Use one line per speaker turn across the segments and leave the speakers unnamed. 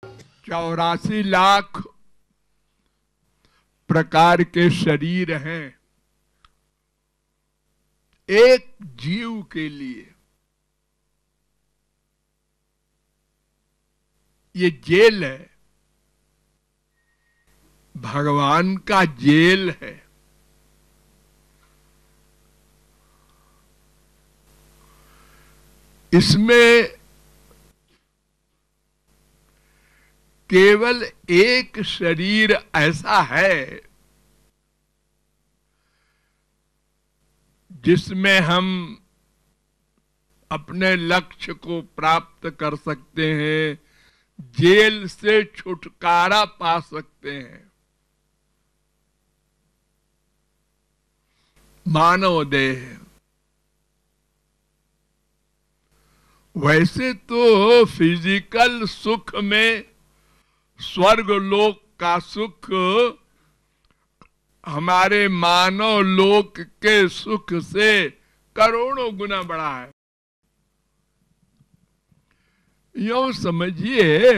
84 लाख प्रकार के शरीर हैं एक जीव के लिए। ये जेल है, भगवान का जेल है। इसमें केवल एक शरीर ऐसा है जिसमें हम अपने लक्ष्य को प्राप्त कर सकते हैं, जेल से छुटकारा पा सकते हैं। मानव देह। वैसे तो फिजिकल सुख में स्वर्ग लोक का सुख हमारे मानव लोक के सुख से करोड़ों गुना बड़ा है। यूं समझिए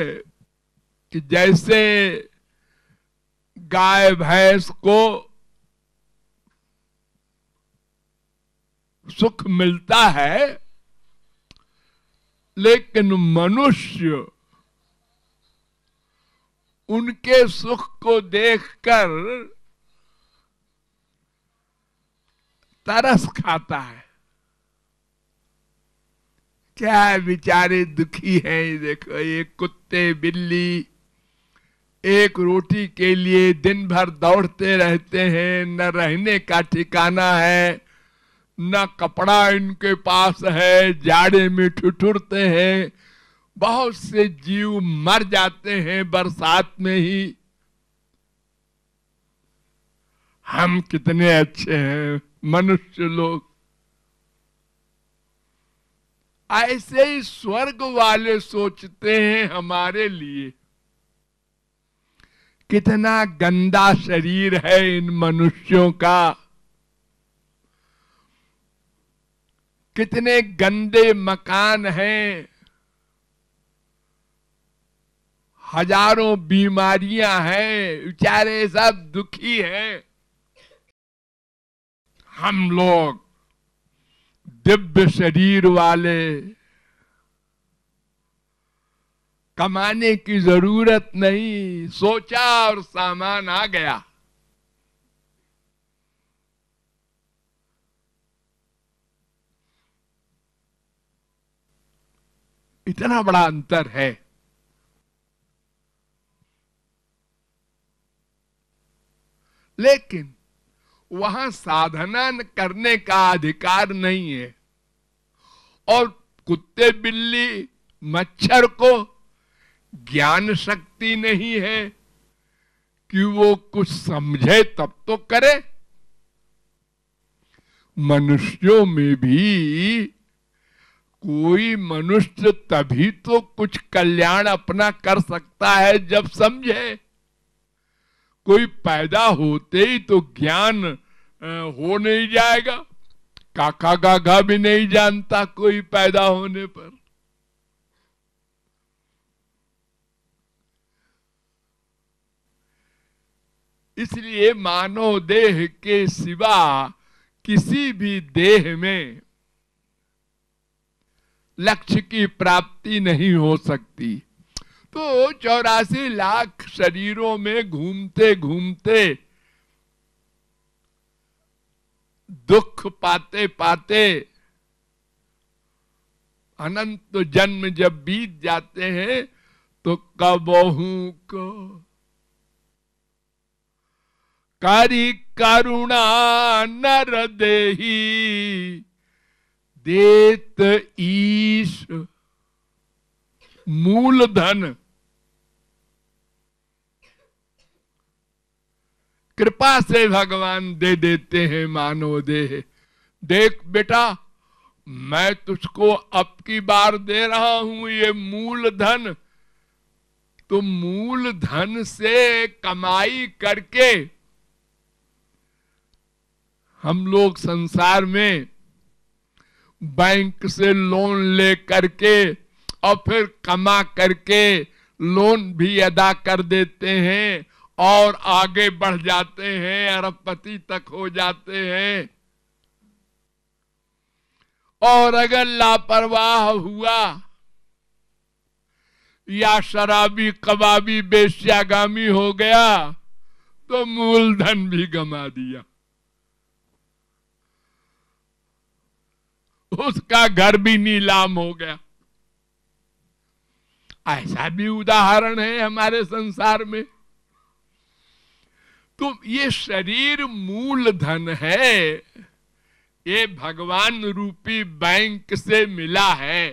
कि जैसे गाय भैंस को सुख मिलता है, लेकिन मनुष्य उनके सुख को देखकर तरस खाता है। क्या बेचारे दुखी हैं। देखो, ये कुत्ते बिल्ली एक रोटी के लिए दिन भर दौड़ते रहते हैं, न रहने का ठिकाना है, न कपड़ा इनके पास है, जाड़े में ठिठुरते हैं। बहुत से जीव मर जाते हैं बरसात में ही। हम कितने अच्छे हैं मनुष्य लोग। ऐसे ही स्वर्ग वाले सोचते हैं हमारे लिए। कितना गंदा शरीर है इन मनुष्यों का, कितने गंदे मकान हैं, हजारों बीमारियां हैं, बेचारे सब दुखी हैं। हम लोग दिव्य शरीर वाले, कमाने की जरूरत नहीं, सोचा और सामान आ गया। इतना बड़ा अंतर है। लेकिन वहां साधना करने का अधिकार नहीं है। और कुत्ते बिल्ली मच्छर को ज्ञान शक्ति नहीं है कि वो कुछ समझे तब तो करे। मनुष्यों में भी कोई मनुष्य तभी तो कुछ कल्याण अपना कर सकता है जब समझे। कोई पैदा होते ही तो ज्ञान हो नहीं जाएगा। काका गागा भी नहीं जानता कोई पैदा होने पर। इसलिए मानव देह के सिवा किसी भी देह में लक्ष्य की प्राप्ति नहीं हो सकती। तो 84 लाख शरीरों में घूमते घूमते, दुख पाते पाते अनंत जन्म जब बीत जाते हैं तो कबहू को करी करुणा नर देही देत ईश मूलधन। कृपा से भगवान दे देते हैं मानव देह। देख बेटा, मैं तुझको अब की बार दे रहा हूं ये मूलधन। तो मूलधन से कमाई करके हम लोग संसार में बैंक से लोन ले करके और फिर कमा करके लोन भी अदा कर देते हैं और आगे बढ़ जाते हैं, अरबपति तक हो जाते हैं। और अगर लापरवाह हुआ या शराबी कबाबी बेश्यागामी हो गया तो मूलधन भी गंवा दिया, उसका घर भी नीलाम हो गया। ऐसा भी उदाहरण है हमारे संसार में। तो ये शरीर मूलधन है, ये भगवान रूपी बैंक से मिला है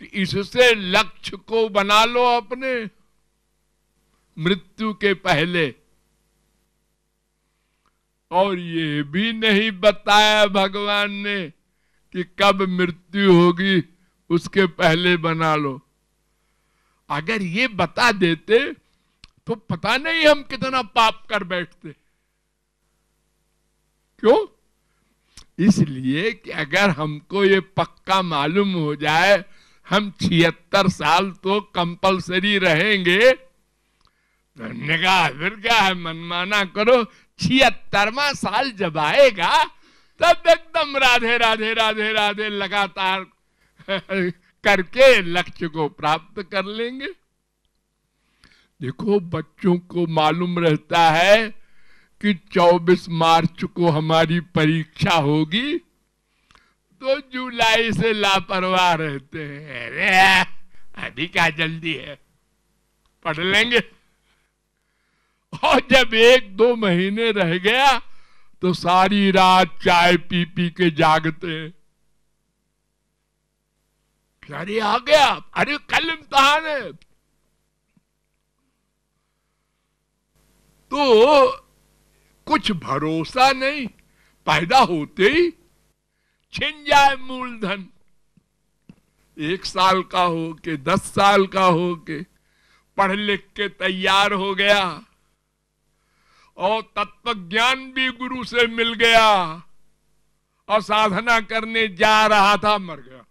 कि इससे लक्ष्य को बना लो अपने मृत्यु के पहले। और ये भी नहीं बताया भगवान ने कि कब मृत्यु होगी, उसके पहले बना लो। अगर ये बता देते तो पता नहीं हम कितना पाप कर बैठते। क्यों? इसलिए कि अगर हमको ये पक्का मालूम हो जाए हम 76 साल तो कंपलसरी रहेंगे, तो हमने कहा फिर क्या है, मनमाना करो। 76वां साल जब आएगा तब एकदम राधे राधे राधे राधे लगातार करके लक्ष्य को प्राप्त कर लेंगे। देखो बच्चों को मालूम रहता है कि 24 मार्च को हमारी परीक्षा होगी, तो जुलाई से लापरवाह रहते हैं। अरे अभी क्या जल्दी है, पढ़ लेंगे। और जब 1-2 महीने रह गया तो सारी रात चाय पी पी के जागते हैं। अरे आ गया, अरे कल इम्तिहान है। तो कुछ भरोसा नहीं, पैदा होते ही छिन जाए मूलधन। 1 साल का हो के 10 साल का हो के पढ़ लिख के तैयार हो गया और तत्व ज्ञान भी गुरु से मिल गया और साधना करने जा रहा था, मर गया।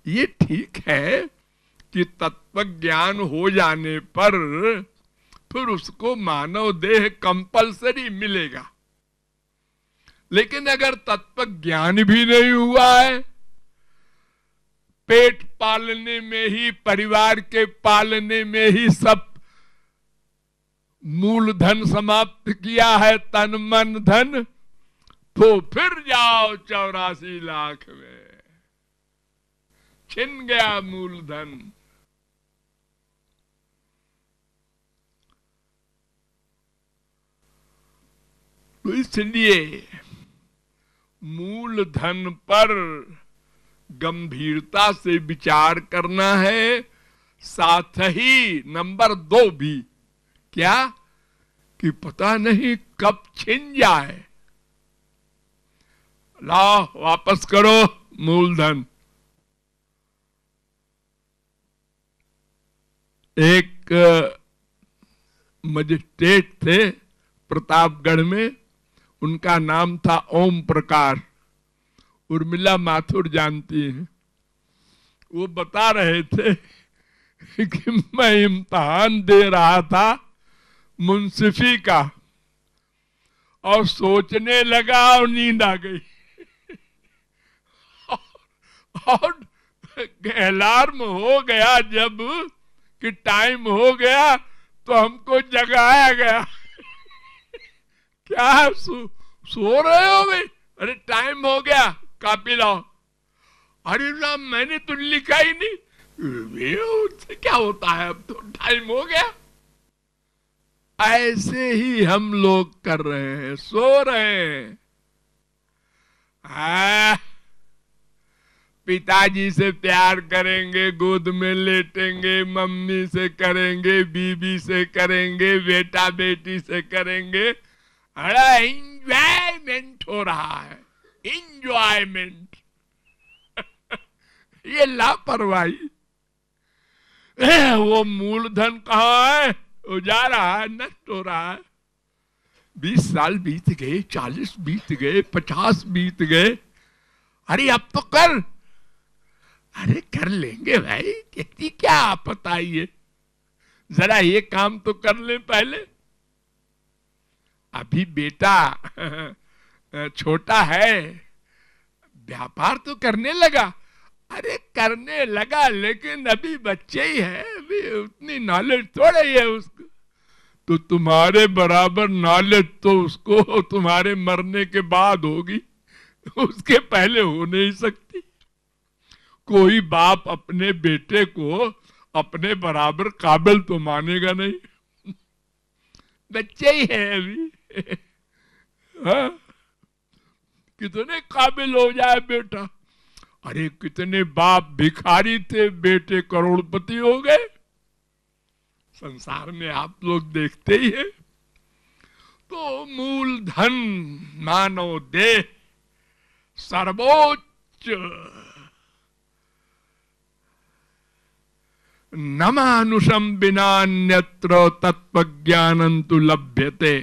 ये ठीक है कि तत्व ज्ञान हो जाने पर फिर उसको मानव देह कंपलसरी मिलेगा, लेकिन अगर तत्व ज्ञान भी नहीं हुआ है, पेट पालने में ही, परिवार के पालने में ही सब मूलधन समाप्त किया है, तन मन धन, तो फिर जाओ 84 लाख में, छिन गया मूलधन। तो इसलिए मूलधन पर गंभीरता से विचार करना है। साथ ही नंबर 2 भी, क्या कि पता नहीं कब छिन जाए। लाओ वापस करो मूलधन। एक मजिस्ट्रेट थे प्रतापगढ़ में, उनका नाम था ओम प्रकाश। उर्मिला माथुर जानती हैं। वो बता रहे थे कि मैं इम्तिहान दे रहा था मुंसिफी का और सोचने लगा और नींद आ गई। और अलार्म हो गया जब कि टाइम हो गया तो हमको जगाया गया। क्या सो रहे हो भाई? अरे टाइम हो गया, कॉपी लाओ। अरे ना मैंने तो लिखा ही नहीं। उससे क्या होता है, अब तो टाइम हो गया। ऐसे ही हम लोग कर रहे हैं, सो रहे हैं। पिताजी से प्यार करेंगे, गोद में लेटेंगे, मम्मी से करेंगे, बीबी से करेंगे, बेटा बेटी से करेंगे। बड़ा इंजॉयमेंट हो रहा है, इंजॉयमेंट। ये लापरवाही। वो मूलधन कहाँ है? वो जा रहा है, नष्ट हो रहा है। 20 साल बीत गए, 40 बीत गए, 50 बीत गए। अरे अब तो कर। अरे कर लेंगे भाई, कितनी क्या आफत आई है, जरा ये काम तो कर ले पहले। अभी बेटा छोटा है, व्यापार तो करने लगा। अरे करने लगा लेकिन अभी बच्चे ही है, अभी उतनी नॉलेज थोड़ा ही है उसको। तो तुम्हारे बराबर नॉलेज तो उसको तुम्हारे मरने के बाद होगी, उसके पहले हो नहीं सकती। कोई बाप अपने बेटे को अपने बराबर काबिल तो मानेगा नहीं, बच्चे ही है अभी। हाँ? कितने काबिल हो जाए बेटा। अरे कितने बाप भिखारी थे, बेटे करोड़पति हो गए। संसार में आप लोग देखते ही हैं। तो मूलधन मानव देह सर्वोच्च, न मानुषम बिनान्यत्र तत्वज्ञानं तु लभ्यते।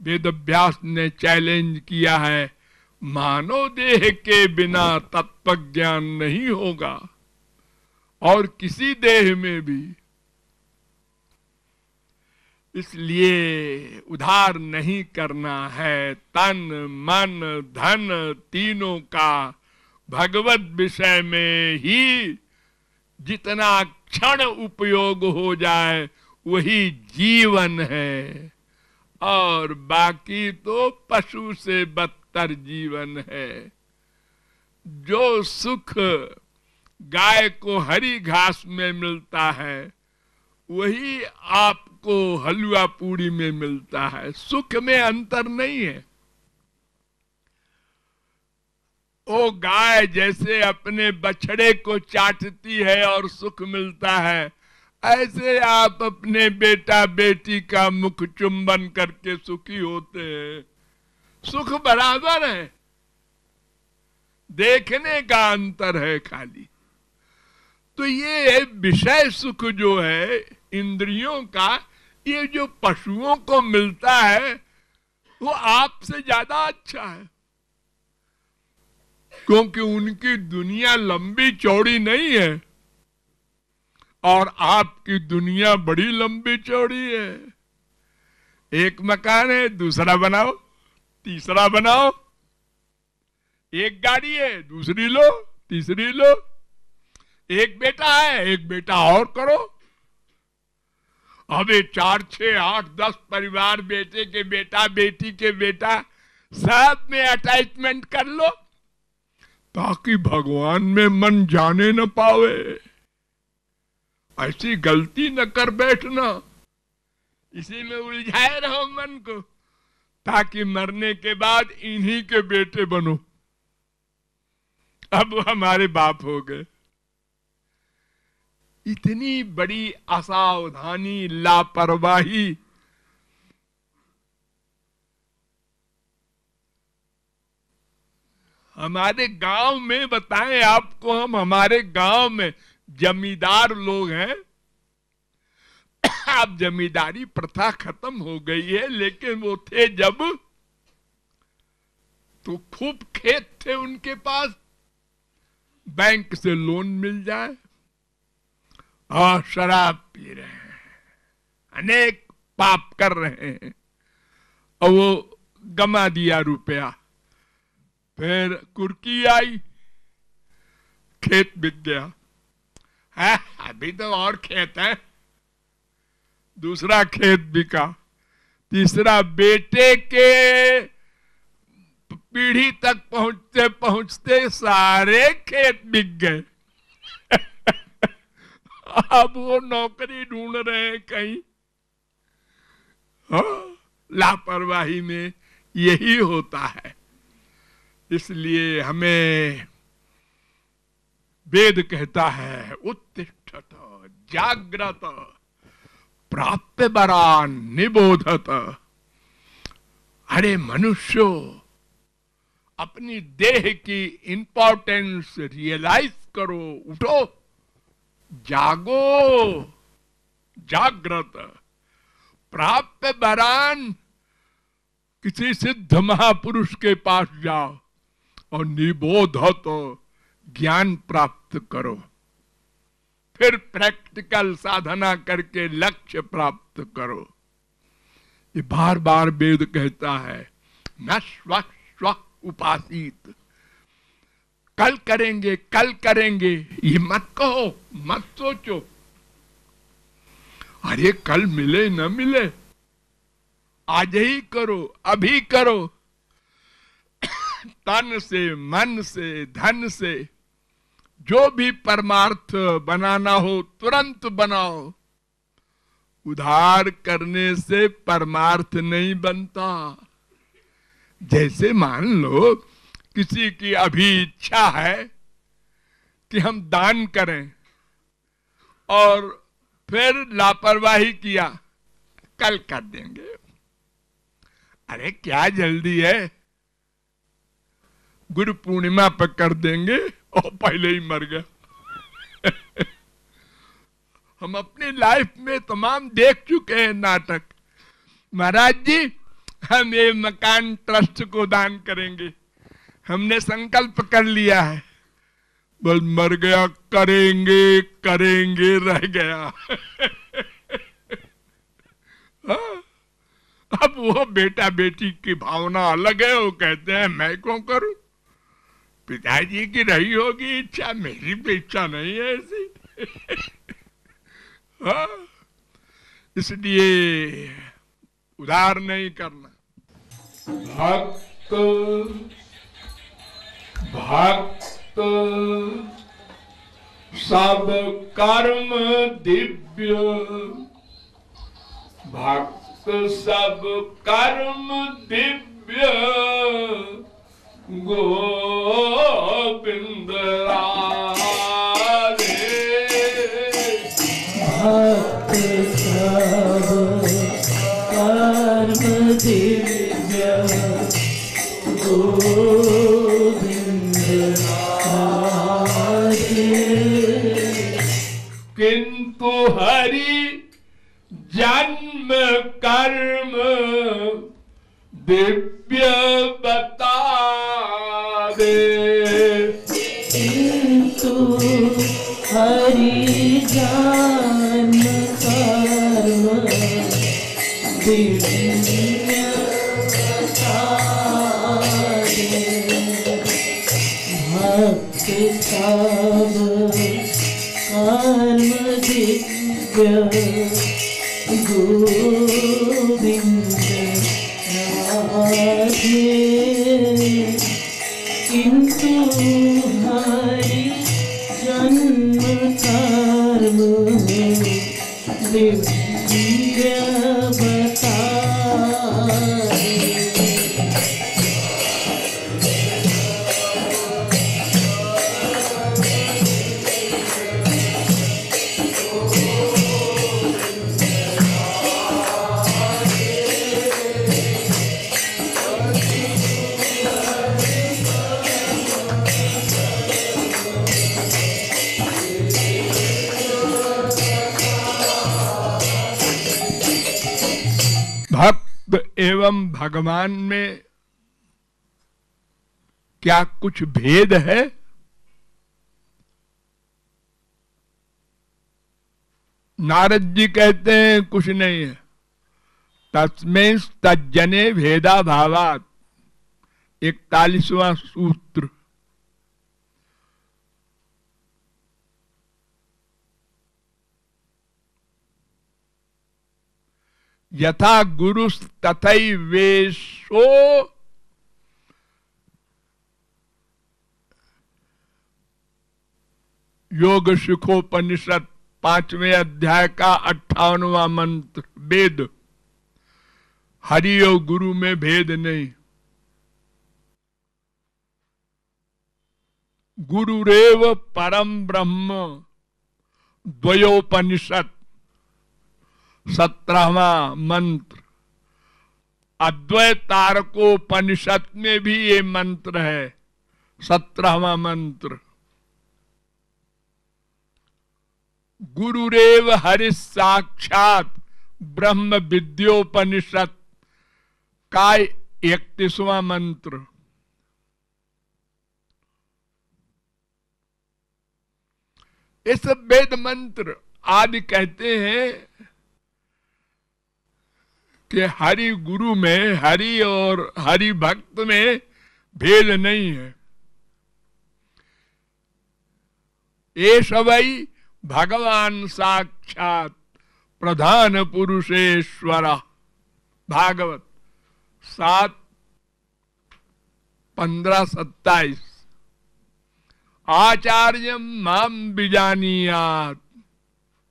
वेद व्यास ने चैलेंज किया है, मानव देह के बिना तत्व ज्ञान नहीं होगा, और किसी देह में भी। इसलिए उधार नहीं करना है। तन मन धन तीनों का भगवत विषय में ही जितना क्षण उपयोग हो जाए वही जीवन है, और बाकी तो पशु से बदतर जीवन है। जो सुख गाय को हरी घास में मिलता है वही आपको हलवा पूरी में मिलता है, सुख में अंतर नहीं है। वो गाय जैसे अपने बछड़े को चाटती है और सुख मिलता है, ऐसे आप अपने बेटा बेटी का मुख चुंबन करके सुखी होते हैं। सुख बराबर है, देखने का अंतर है खाली। तो ये विषय सुख जो है इंद्रियों का, ये जो पशुओं को मिलता है वो आपसे ज्यादा अच्छा है, क्योंकि उनकी दुनिया लंबी चौड़ी नहीं है और आपकी दुनिया बड़ी लंबी चौड़ी है। एक मकान है, दूसरा बनाओ, तीसरा बनाओ। एक गाड़ी है, दूसरी लो, तीसरी लो। एक बेटा है, एक बेटा और करो। अबे 4, 6, 8, 10 परिवार, बेटे के बेटा बेटी के बेटा, सब में अटैचमेंट कर लो ताकि भगवान में मन जाने न पावे। ऐसी गलती न कर बैठना, इसी में उलझाए रहो मन को, ताकि मरने के बाद इन्हीं के बेटे बनो। अब हमारे बाप हो गए। इतनी बड़ी असावधानी, लापरवाही। हमारे गांव में बताएं आपको, हम हमारे गांव में जमींदार लोग हैं। अब जमींदारी प्रथा खत्म हो गई है, लेकिन वो थे जब तो खूब खेत थे उनके पास, बैंक से लोन मिल जाए और शराब पी रहे हैं, अनेक पाप कर रहे हैं, और वो गमा दिया रुपया। फिर कुर्की आई, खेत बिक गया है। अभी तो और खेत है, दूसरा खेत बिका, तीसरा बेटे के पीढ़ी तक पहुंचते पहुंचते सारे खेत बिक गए। अब वो नौकरी ढूंढ रहे हैं कहीं। लापरवाही में यही होता है। इसलिए हमें वेद कहता है, उत्तिष्ठत जाग्रत प्राप्य वरान निबोधत। अरे मनुष्यो, अपनी देह की इंपॉर्टेंस रियलाइज करो, उठो, जागो, जागृत। प्राप्य वरान, किसी सिद्ध महापुरुष के पास जाओ, और निबोध तो ज्ञान प्राप्त करो, फिर प्रैक्टिकल साधना करके लक्ष्य प्राप्त करो। ये बार बार वेद कहता है, न स्व स्व उपासित, कल करेंगे कल करेंगे ये मत कहो, मत सोचो। अरे कल मिले न मिले, आज ही करो, अभी करो। तन से, मन से, धन से जो भी परमार्थ बनाना हो तुरंत बनाओ। उधार करने से परमार्थ नहीं बनता। जैसे मान लो किसी की अभी इच्छा है कि हम दान करें और फिर लापरवाही किया, कल कर देंगे। अरे क्या जल्दी है, गुरु पूर्णिमा पर कर देंगे और पहले ही मर गया। हम अपनी लाइफ में तमाम देख चुके हैं नाटक। महाराज जी हम ये मकान ट्रस्ट को दान करेंगे, हमने संकल्प कर लिया है, बस मर गया, करेंगे करेंगे रह गया। अब वो बेटा बेटी की भावना अलग है, वो कहते हैं मैं क्यों करूं, पिताजी की रही होगी इच्छा, मेरी भी इच्छा नहीं है ऐसी। इसलिए उधार नहीं करना। भक्त भक्त सब कर्म दिव्य, भक्त सब कर्म दिव्य, गोविंद राधे।
भक्त सब कर्म दिव्य, गोविंद राधे।
किंतु हरि जन्म कर्म दिव्य बता दे।
किंतु हरि जन्म कर्म दिव्य बता दे। भक्त सब कर्म दिव्य, गोविंद राधे। किंतु हरि जन्म कर्म दिव्य बता दे।
भक्त एवं भगवान में क्या कुछ भेद है? नारद जी कहते हैं कुछ नहीं है। तस्मै तज्जने भेदा भावात, 41वां सूत्र। यथा गुरु तथैवेशो योग सुखोपनिषद 5वें अध्याय का 58वां मंत्र वेद। हरि और गुरु में भेद नहीं। गुरुरेव परम ब्रह्म द्वयोपनिषद 17वां मंत्र। अद्वैत तारकोपनिषद में भी ये मंत्र है, 17वां मंत्र। गुरुरेव हरि साक्षात ब्रह्म विद्योपनिषद का 31वां मंत्र। ये सब वेद मंत्र आदि कहते हैं कि हरि गुरु में, हरि और हरि भक्त में भेद नहीं है। ये सवई भगवान साक्षात प्रधान पुरुषेश्वर। भागवत 7:15-27। आचार्यम माम विजानीयात।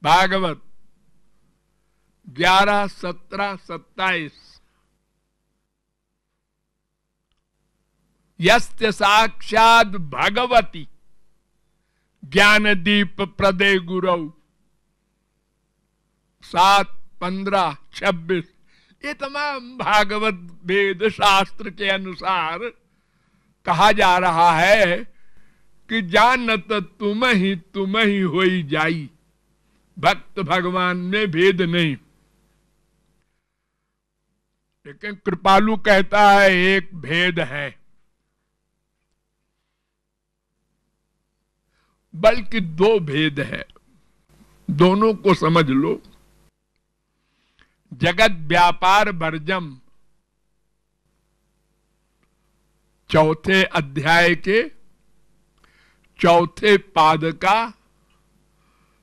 भागवत 11:17-27। यस्य साक्षात भगवती ज्ञानदीप प्रदे गुरौ। 7:15-26। ये तमाम भागवत वेद शास्त्र के अनुसार कहा जा रहा है कि जानत तुम ही होई जाई। भक्त भगवान में भेद नहीं। लेकिन कृपालु कहता है एक भेद है, बल्कि दो भेद है, दोनों को समझ लो। जगत व्यापार वर्जम 4 अध्याय के 4 पाद का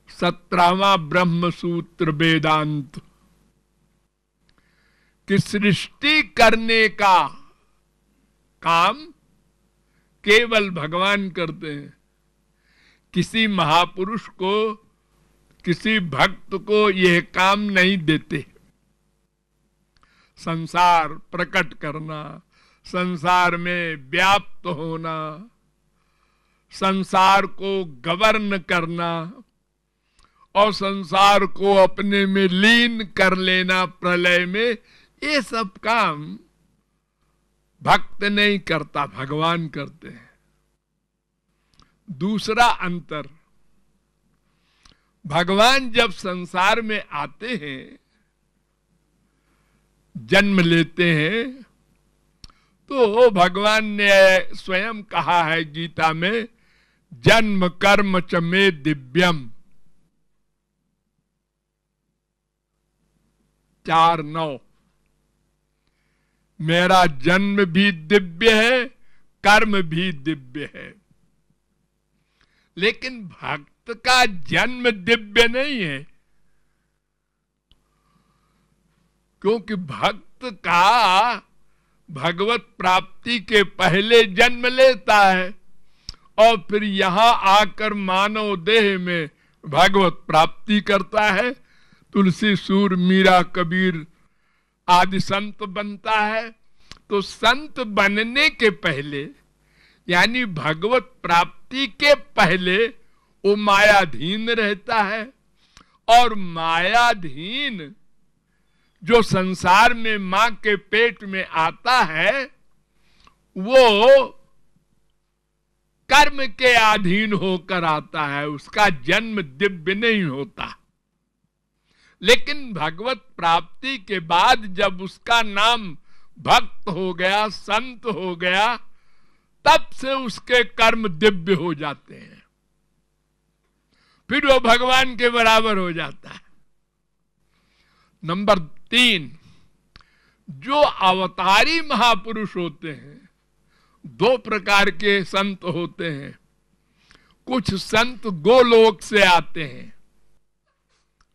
17वां ब्रह्म सूत्र वेदांत कि सृष्टि करने का काम केवल भगवान करते हैं। किसी महापुरुष को, किसी भक्त को यह काम नहीं देते। संसार प्रकट करना, संसार में व्याप्त होना, संसार को गवर्न करना और संसार को अपने में लीन कर लेना प्रलय में, ये सब काम भक्त नहीं करता, भगवान करते हैं। दूसरा अंतर, भगवान जब संसार में आते हैं, जन्म लेते हैं, तो भगवान ने स्वयं कहा है गीता में, जन्म कर्म च मे दिव्यम। 4:9। मेरा जन्म भी दिव्य है, कर्म भी दिव्य है। लेकिन भक्त का जन्म दिव्य नहीं है, क्योंकि भक्त का भगवत प्राप्ति के पहले जन्म लेता है और फिर यहां आकर मानव देह में भगवत प्राप्ति करता है। तुलसी, सूर, मीरा, कबीर आदि संत बनता है। तो संत बनने के पहले, यानी भगवत प्राप्ति के पहले, वो मायाधीन रहता है। और मायाधीन जो संसार में मां के पेट में आता है, वो कर्म के अधीन होकर आता है, उसका जन्म दिव्य नहीं होता। लेकिन भगवत प्राप्ति के बाद जब उसका नाम भक्त हो गया, संत हो गया, तब से उसके कर्म दिव्य हो जाते हैं, फिर वो भगवान के बराबर हो जाता है। नंबर 3, जो अवतारी महापुरुष होते हैं, 2 प्रकार के संत होते हैं। कुछ संत गोलोक से आते हैं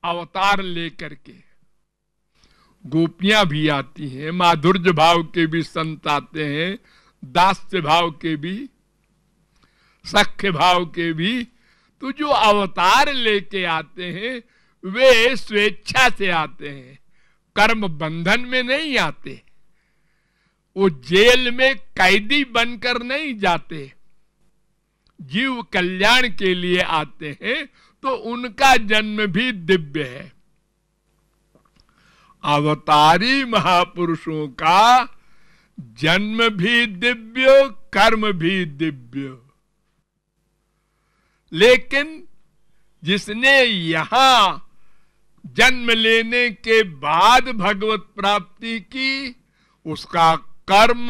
अवतार लेकर के, गोपियां भी आती हैं, माधुर्य भाव के भी संत आते हैं, दास्य भाव के भी, सख्य भाव के भी। तो जो अवतार लेके आते हैं वे स्वेच्छा से आते हैं, कर्म बंधन में नहीं आते। वो जेल में कैदी बनकर नहीं जाते, जीव कल्याण के लिए आते हैं, तो उनका जन्म भी दिव्य है। अवतारी महापुरुषों का जन्म भी दिव्य, कर्म भी दिव्य। लेकिन जिसने यहां जन्म लेने के बाद भगवत प्राप्ति की, उसका कर्म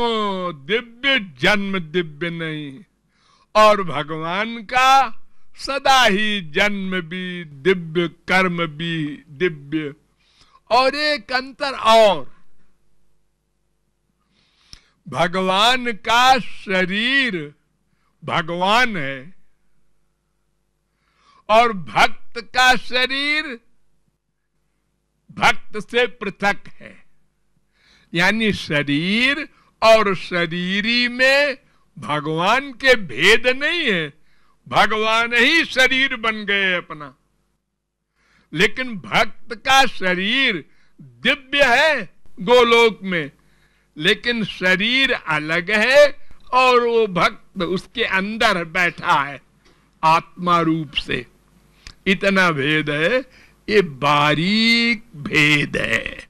दिव्य, जन्म दिव्य नहीं। और भगवान का सदा ही जन्म भी दिव्य, कर्म भी दिव्य। और एक अंतर और, भगवान का शरीर भगवान है और भक्त का शरीर भक्त से पृथक है। यानी शरीर और शरीरी में भगवान के भेद नहीं है, भगवान ही शरीर बन गए अपना। लेकिन भक्त का शरीर दिव्य है गोलोक में, लेकिन शरीर अलग है और वो भक्त उसके अंदर बैठा है आत्मा रूप से। इतना भेद है, ये बारीक भेद है।